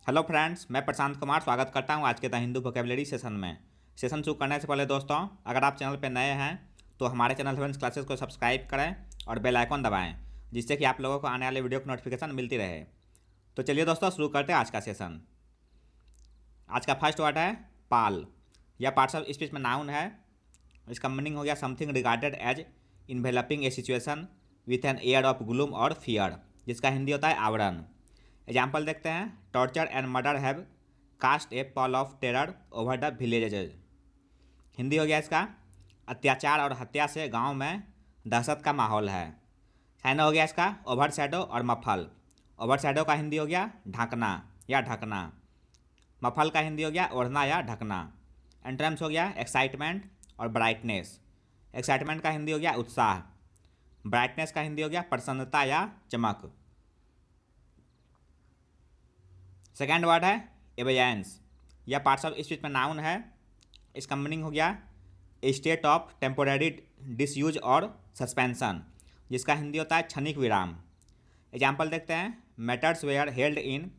Hello friends, मैं प्रशांत कुमार स्वागत करता हूं आज के द हिंदू वोकेबलरी सेशन में। सेशन शुरू करने से पहले दोस्तों, अगर आप चैनल पर नए हैं तो हमारे चैनल हेवेंस क्लासेस को सब्सक्राइब करें और बेल आइकन दबाएं, जिससे कि आप लोगों को आने वाले वीडियो की नोटिफिकेशन मिलती रहे। तो चलिए दोस्तों, शुरू करते हैं आज का सेशन। आज का फर्स्ट वर्ड है पाल। यह पार्ट्स ऑफ स्पीच में नाउन है। इसका मीनिंग हो गया something regarded as enveloping a situation with an air of gloom और फियर, जिसका हिंदी होता है आवरण। एग्जाम्पल देखते हैं। Torture and murder have cast a pall of terror over the villages. Hindi हो गया इसका अत्याचार और हत्या से गांव में दहशत का माहौल है। साइना हो गया इसका ओवर शैडो और मफल। ओवर शैडो का हिंदी हो गया ढांकना या ढकना। मफल का हिंदी हो गया ओढ़ना या ढकना। एंट्रम्स हो गया एक्साइटमेंट और ब्राइटनेस। एक्साइटमेंट का हिंदी हो गया उत्साह। ब्राइटनेस का हिंदी हो गया प्रसन्नता या चमक। सेकेंड वर्ड है एबेयंस। यह पार्ट्स ऑफ स्पीच में नाउन है। इसका मीनिंग हो गया a state of temporary disuse और सस्पेंशन, जिसका हिंदी होता है क्षणिक विराम। एग्जाम्पल देखते हैं। Matters were held in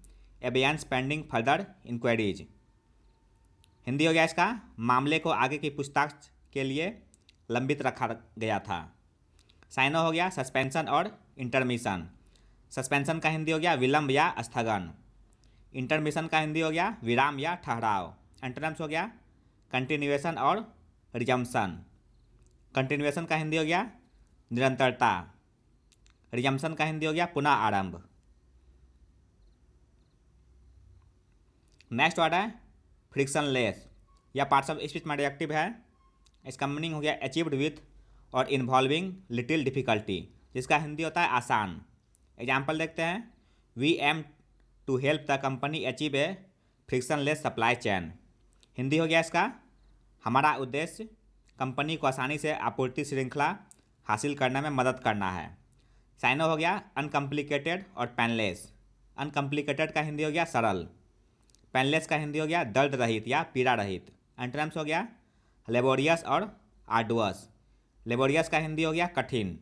abeyance pending further inquiries. Hindi हो गया इसका मामले को आगे की पूछताछ के लिए लंबित रखा गया था। साइनो हो गया सस्पेंशन और इंटरमिशन। सस्पेंशन का हिंदी हो गया विलंब या स्थगन। इंटरमिशन का हिंदी हो गया विराम या ठहराव। एंटोनिम्स हो गया कंटिन्यूएशन और रिजम्पशन। कंटिन्यूएशन का हिंदी हो गया निरंतरता। रिजम्पशन का हिंदी हो गया पुनः आरंभ। नेक्स्ट वर्ड है फ्रिक्शनलेस। यह पार्ट्स ऑफ स्पीच में एडजेक्टिव है। इसका मीनिंग हो गया अचीव्ड विथ और इन्वॉल्विंग लिटिल डिफिकल्टी, जिसका हिंदी होता है आसान। एग्जाम्पल देखते हैं। We aim to help the company achieve a frictionless supply chain. Hindi हो गया इसका हमारा उद्देश्य कंपनी को आसानी से आपूर्ति श्रृंखला हासिल करने में मदद करना है। साइनो हो गया अनकम्प्लिकेटेड और पेनलेस। अनकम्प्लिकेटेड का हिंदी हो गया सरल। पेनलेस का हिंदी हो गया दर्द रहित या पीड़ा रहित। एंटोनिम्स हो गया लेबोरियस और आर्डुअस। लेबोरियस का हिंदी हो गया कठिन।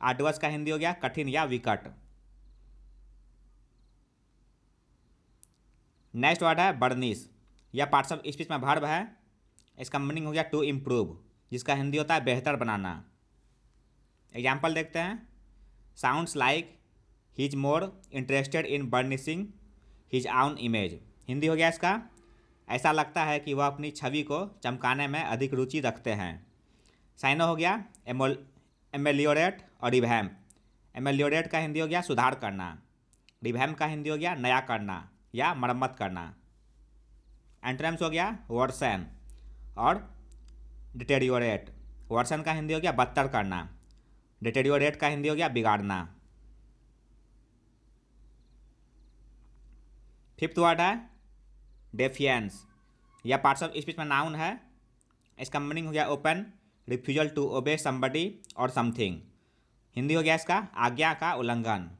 आर्डुअस का हिंदी हो गया कठिन या विकट। नेक्स्ट वर्ड है बर्निश। यह पार्ट्स ऑफ स्पीच में वर्ब है। इसका मीनिंग हो गया टू इम्प्रूव, जिसका हिंदी होता है बेहतर बनाना। एग्जाम्पल देखते हैं। Sounds like he is more interested in burnishing his आउन इमेज। हिंदी हो गया इसका ऐसा लगता है कि वह अपनी छवि को चमकाने में अधिक रुचि रखते हैं। साइनो हो गया एमेलियोरेट और रिवैम्प। एमेलियोरेट का हिंदी हो गया सुधार करना। रिवैम्प का हिंदी हो गया नया करना या मरम्मत करना। एंटोनिम्स हो गया वर्सन और डिटेरियोरेट। वर्सन का हिंदी हो गया बदतर करना। डिटेरियोरेट का हिंदी हो गया बिगाड़ना। फिफ्थ वर्ड है डेफियंस। यह पार्ट्स ऑफ स्पीच में नाउन है। इसका मीनिंग हो गया open refusal to obey somebody और समथिंग। हिंदी हो गया इसका आज्ञा का उल्लंघन।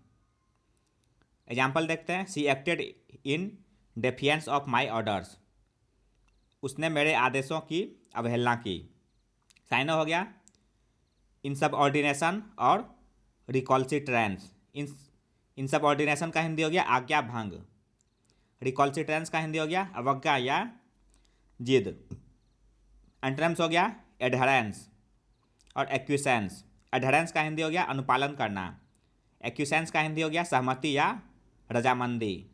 एग्जाम्पल देखते हैं। She acted in defiance of my orders. उसने मेरे आदेशों की अवहेलना की। साइनो हो गया इनसबऑर्डिनेशन और रिकॉल्सिट्रेंस। इनसबऑर्डिनेशन का हिंदी हो गया आज्ञा भंग। रिकॉल्सिट्रेंस का हिंदी हो गया अवज्ञा या जिद। एंटोनिम्स हो गया एडहरेंस और एक्विसेंस। एडहरेंस का हिंदी हो गया अनुपालन करना। एक्विसेंस का हिंदी हो गया सहमति या रजामंदी।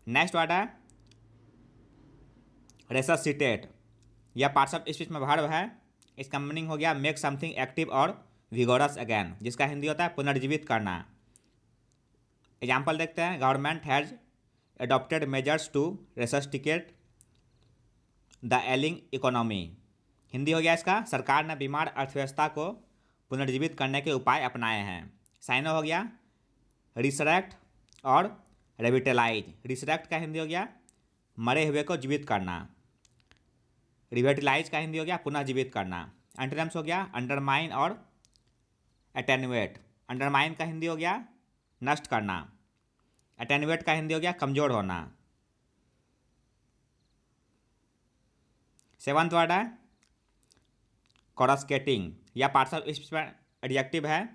नेक्स्ट वर्ड है रेससिटेट। यह पार्ट्स ऑफ स्पीच में वर्ब है। इसका मीनिंग हो गया मेक समथिंग एक्टिव और विगोरस अगेन, जिसका हिंदी होता है पुनर्जीवित करना। एग्जाम्पल देखते हैं। Government has adopted measures to resuscitate the ailing economy. Hindi हो गया इसका सरकार ने बीमार अर्थव्यवस्था को पुनर्जीवित करने के उपाय अपनाए हैं। साइनो हो गया रिसरेक्ट और रिविटलाइज। रिसरेक्ट का हिंदी हो गया मरे हुए को जीवित करना। रिविटलाइज का हिंदी हो गया पुनः जीवित करना। एंटोनिम्स हो गया अंडरमाइन और एटेन्युएट। अंडरमाइन का हिंदी हो गया नष्ट करना। एटेन्युएट का हिंदी हो गया कमजोर होना। सेवंथ वर्ड है कोरस्केटिंग। यह पार्ट्स ऑफ स्पीच में एडजेक्टिव है।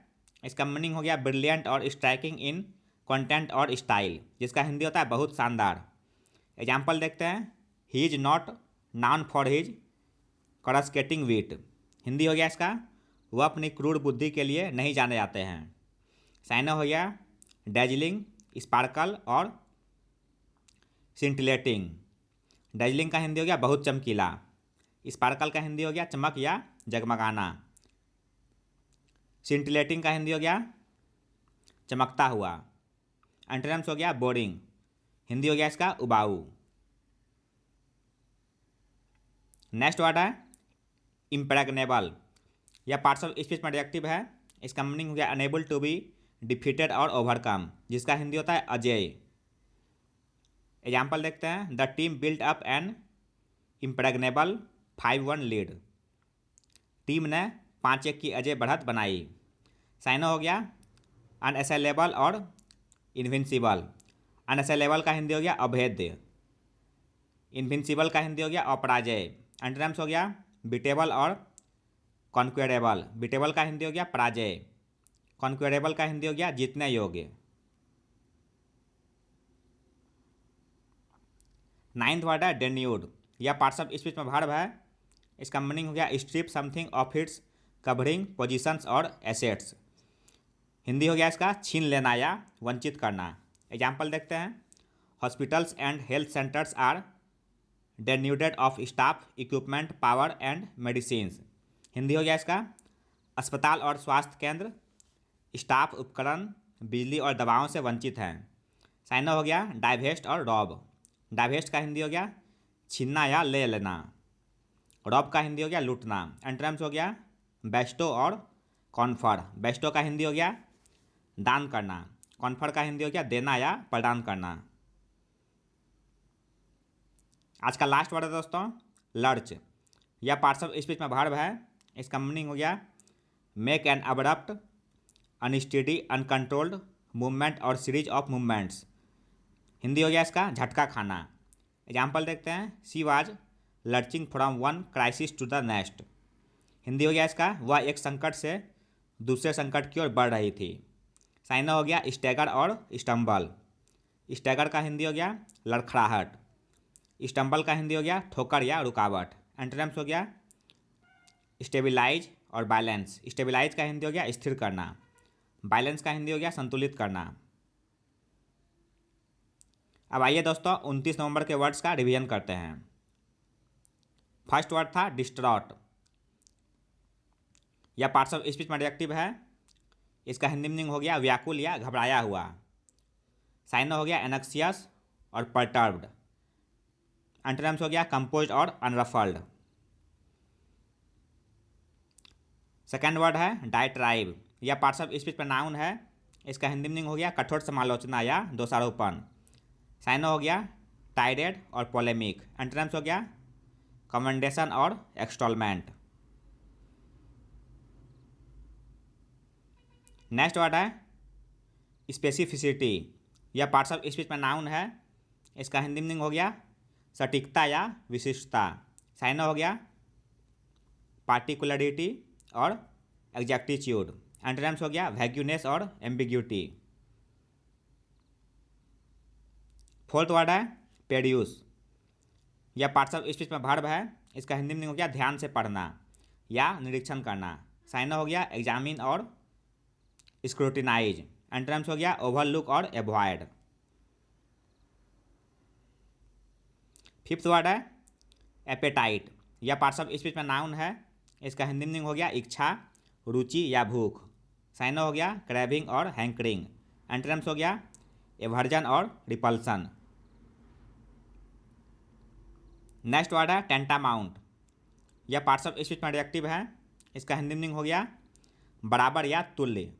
इसका मीनिंग हो गया ब्रिलियंट और स्ट्राइकिंग इन कंटेंट और स्टाइल, जिसका हिंदी होता है बहुत शानदार। एग्जाम्पल देखते हैं, he is not known for his coruscating wit. Hindi हो गया इसका, वह अपनी क्रूर बुद्धि के लिए नहीं जाने जाते हैं। साइनो हो गया डेजलिंग, स्पार्कल और सिंटिलेटिंग। डेजलिंग का हिंदी हो गया बहुत चमकीला। स्पार्कल का हिंदी हो गया चमक या जगमगाना। सिंटिलेटिंग का हिंदी हो गया चमकता हुआ। एंटोनिम्स हो गया बोरिंग, हिंदी हो गया इसका उबाऊ। नेक्स्ट वर्ड है इम्प्रेग्नेबल। यह पार्ट्स ऑफ स्पीच में एडजेक्टिव है। इसका मीनिंग हो गया अनेबल टू बी डिफीटेड और ओवरकम, जिसका हिंदी होता है अजेय। एग्जाम्पल देखते हैं, the team built up an impregnable 5-1 lead. Team ने 5-1 की अजय बढ़त बनाई। साइनो हो गया अनअसेलेबल और इन्विंसिबल। अनअसेलेबल का हिंदी हो गया अभेद्य। इन्विंसिबल का हिंदी हो गया अपराजय। एंटोनिम्स हो गया बीटेबल और कॉन्क्वेरेबल। बीटेबल का हिंदी हो गया पराजय। कॉन्क्वेरेबल का हिंदी हो गया जीतने योग्य। नाइन्थ वर्ड है डेन्यूड। यह पार्ट्स ऑफ स्पीच में वर्ब है। इसका मीनिंग हो गया strip something of its covering positions और एसेट्स। हिंदी हो गया इसका छीन लेना या वंचित करना। एग्जाम्पल देखते हैं, hospitals and health centres are denuded of staff, equipment, power and medicines. Hindi हो गया इसका अस्पताल और स्वास्थ्य केंद्र स्टाफ, उपकरण, बिजली और दवाओं से वंचित हैं। साइनो हो गया डाइवेस्ट और रॉब। डाइवेस्ट का हिंदी हो गया छीनना या ले लेना। रॉब का हिंदी हो गया लूटना। एंटोनिम्स हो गया बेस्टो और कॉन्फर। बेस्टो का हिंदी हो गया दान करना। कॉन्फर का हिंदी हो गया देना या प्रदान करना। आज का लास्ट वर्ड है दोस्तों लर्च। यह पार्ट्स ऑफ स्पीच में वर्ब है। इसका मीनिंग हो गया make an abrupt unsteady uncontrolled movement और सीरीज ऑफ मूवमेंट्स। हिंदी हो गया इसका झटका खाना। एग्जाम्पल देखते हैं, she was lurching from one crisis to the next. Hindi हो गया इसका वह एक संकट से दूसरे संकट की ओर बढ़ रही थी। साइनो हो गया स्टैगर और स्टम्बल। स्टैगर का हिंदी हो गया लड़खड़ाहट। स्टम्बल का हिंदी हो गया ठोकर या रुकावट। एंटोनिम्स हो गया स्टेबिलाइज और बैलेंस। स्टेबिलाइज का हिंदी हो गया स्थिर करना। बैलेंस का हिंदी हो गया संतुलित करना। अब आइए दोस्तों 29 नवंबर के वर्ड्स का रिवीजन करते हैं। फर्स्ट वर्ड था डिस्ट्रॉट। यह पार्ट्स ऑफ स्पीच में एडजेक्टिव है। इसका हिंदी मीनिंग हो गया व्याकुल या घबराया हुआ। साइनो हो गया एनक्सियस और परटर्ब्ड। एंटोनिम्स हो गया कंपोज्ड और अनरफल्ड। सेकेंड वर्ड है डायट्राइब। यह पार्ट्स ऑफ स्पीच में नाउन है। इसका हिंदी मीनिंग हो गया कठोर समालोचना या दोषारोपण। साइनो हो गया टायरेड और पोलेमिक। एंटोनिम्स हो गया कमेंडेशन और एक्सटॉलमेंट। नेक्स्ट वर्ड है स्पेसिफिसिटी। यह पार्ट्स ऑफ स्पीच में नाउन है। इसका हिंदी मीनिंग हो गया सटीकता या विशिष्टता। साइनो हो गया पार्टिकुलरिटी और एग्जैक्टिट्यूड। एंटोनिम्स हो गया वैग्यूनेस और एम्बिग्यूटी। फोर्थ वर्ड है पेड्यूस। यह पार्ट्स ऑफ स्पीच में वर्ब है। इसका हिंदी मीनिंग हो गया ध्यान से पढ़ना या निरीक्षण करना। साइनो हो गया एग्जामिन और स्क्रूटिनाइज। एंटोनिम्स हो गया ओवरलुक और एवॉइड। फिफ्थ वर्ड है एपेटाइट। यह पार्ट्स ऑफ स्पीच में नाउन है। इसका हिंदी मीनिंग हो गया इच्छा, रुचि या भूख। साइनो हो गया क्रेविंग और हैंकरिंग। एंटोनिम्स हो गया एवर्जन और रिपल्सन। नेक्स्ट वर्ड है टेंटामाउंट। यह पार्ट्स ऑफ स्पीच में एडजेक्टिव है। इसका हिंदी मीनिंग हो गया बराबर या तुल्य।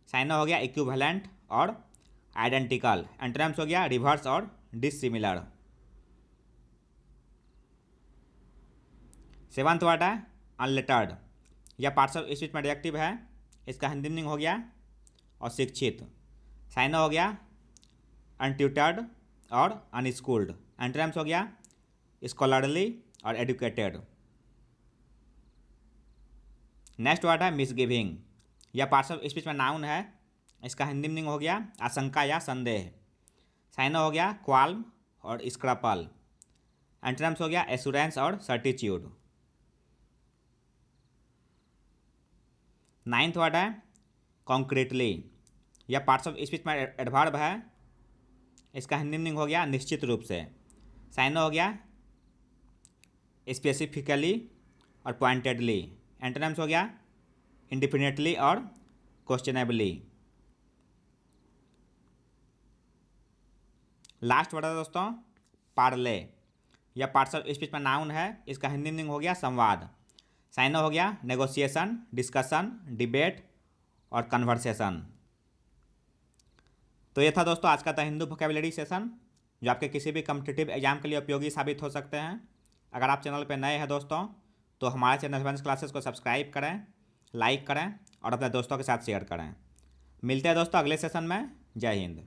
साइनो हो गया इक्विवेलेंट और आइडेंटिकल। एंटोनिम्स हो गया रिवर्स और डिसिमिलर। सेवंथ वर्ड है अनलेटर्ड। यह पार्ट्स ऑफ स्पीच में एडजेक्टिव है। इसका हिंदी मीनिंग हो गया अशिक्षित। साइनो हो गया अनट्यूटर्ड और अनस्कूल्ड। एंटोनिम्स हो गया स्कॉलरली और एडुकेटेड। नेक्स्ट वर्ड है मिसगिविंग। यह पार्ट्स ऑफ स्पीच में नाउन है। इसका हिंदी मीनिंग हो गया आशंका या संदेह। साइनो हो गया क्वाल्म और स्क्रपल। एंटोनिम्स हो गया एश्योरेंस और सर्टिट्यूड। नाइन्थ वर्ड है कॉन्क्रीटली। यह पार्ट्स ऑफ स्पीच में एडवर्ब है। इसका हिंदी मीनिंग हो गया निश्चित रूप से। साइनो हो गया स्पेसिफिकली और पॉइंटेडली। एंटोनिम्स हो गया इंडिफिनिटली और क्वेश्चनेबली। लास्ट वर्ड है दोस्तों पार्ले। यह पार्ट्स ऑफ स्पीच में नाउन है। इसका हिंदी मीनिंग हो गया संवाद। साइनो हो गया नेगोशिएशन, डिस्कशन, डिबेट और कन्वर्सेशन। तो ये था दोस्तों आज का द हिंदू वोकैबुलरी सेशन, जो आपके किसी भी कॉम्पिटिटिव एग्जाम के लिए उपयोगी साबित हो सकते हैं। अगर आप चैनल पर नए हैं दोस्तों तो हमारे चैनल एडवांस क्लासेस को सब्सक्राइब करें, लाइक करें और अपने दोस्तों के साथ शेयर करें। मिलते हैं दोस्तों अगले सेशन में। जय हिंद।